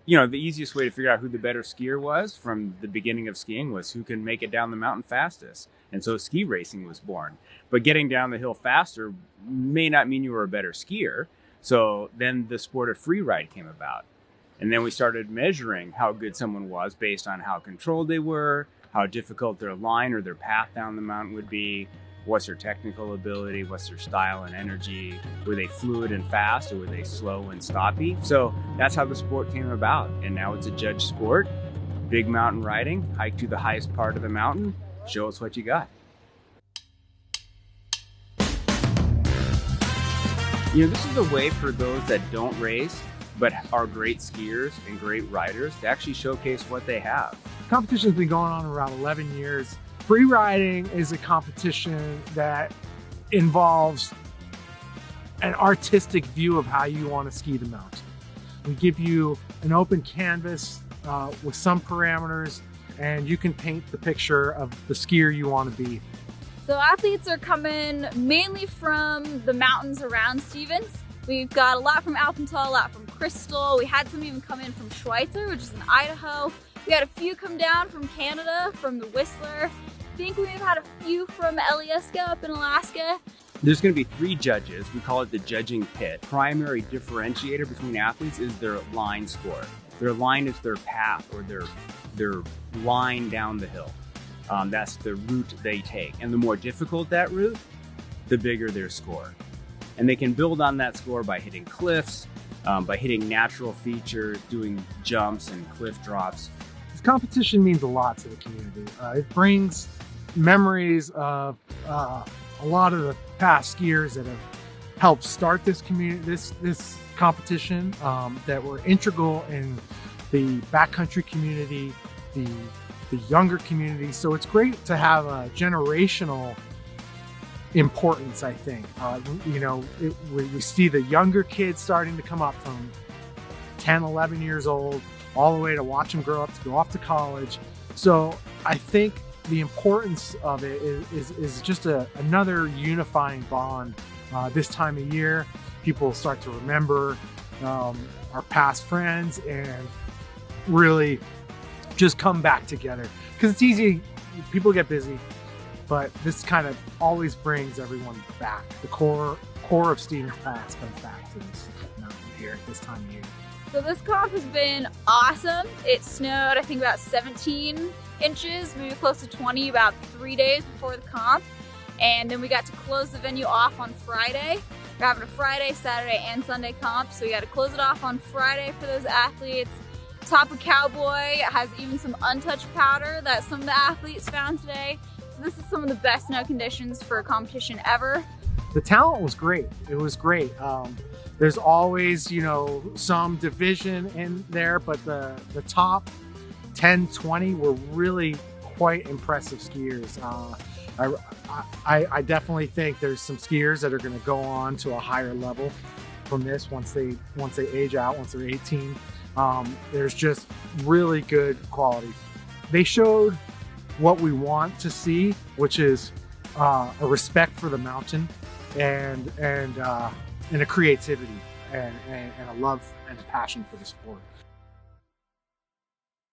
The easiest way to figure out who the better skier was from the beginning of skiing was who can make it down the mountain fastest. And so ski racing was born. But getting down the hill faster may not mean you were a better skier. So then the sport of freeride came about. And then we started measuring how good someone was based on how controlled they were, how difficult their line or their path down the mountain would be, what's their technical ability, what's their style and energy, were they fluid and fast or were they slow and stoppy? So that's how the sport came about. And now it's a judge sport, big mountain riding, hike to the highest part of the mountain, show us what you got. This is a way for those that don't race but are great skiers and great riders to actually showcase what they have. Competition's been going on around 11 years. Free riding is a competition that involves an artistic view of how you want to ski the mountain. We give you an open canvas with some parameters, and you can paint the picture of the skier you want to be. So athletes are coming mainly from the mountains around Stevens. We've got a lot from Alpental, a lot from Crystal. We had some even come in from Schweitzer, which is in Idaho. We had a few come down from Canada, from the Whistler. I think we've had a few from Alyeska up in Alaska. There's going to be 3 judges. We call it the judging pit. Primary differentiator between athletes is their line score. Their line is their path or their line down the hill. That's the route they take. And the more difficult that route, the bigger their score. And they can build on that score by hitting cliffs, by hitting natural features, doing jumps and cliff drops. This competition means a lot to the community. It brings memories of a lot of the past skiers that have helped start this community, this competition, that were integral in the backcountry community, the younger community. So it's great to have a generational importance, I think. We see the younger kids starting to come up from 10, 11 years old, all the way to watch them grow up to go off to college. So I think the importance of it is just another unifying bond. This time of year, people start to remember our past friends and really just come back together. Because it's easy, people get busy, but this kind of always brings everyone back. The core of Stevens Pass comes back to this mountain here at this time of year. So this comp has been awesome. It snowed, I think, about 17 inches, maybe close to 20, about 3 days before the comp. And then we got to close the venue off on Friday. We're having a Friday, Saturday, and Sunday comp, so we got to close it off on Friday for those athletes. Top of Cowboy has even some untouched powder that some of the athletes found today. So this is some of the best snow conditions for a competition ever. The talent was great. It was great. There's always, some division in there, but the top 10, 20 were really quite impressive skiers. I definitely think there's some skiers that are going to go on to a higher level from this once they age out, once they're 18. There's just really good quality. They showed what we want to see, which is a respect for the mountain and a creativity and a love and a passion for the sport.